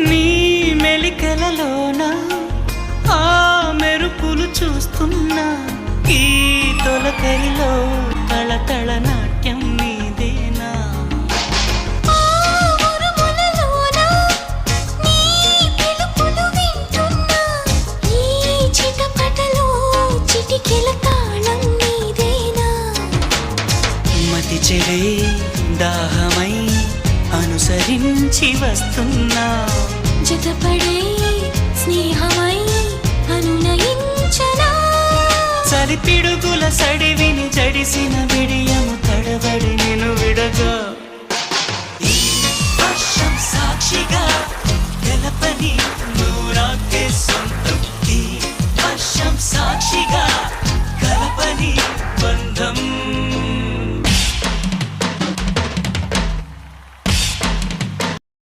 నీ మెలికలలోన ఆ మెరుపులు చూస్తున్నా ఈ తొలకరిలో తళతళ నాట్యం నీదేనా మతి చెడే దాహమై అనుసరించి వస్తున్నా జతపడే స్నేహమై అనునయించనా చలి పిడుగుల సడివిని జడిసిన బిడియము తడబడి నిన్ను విడగా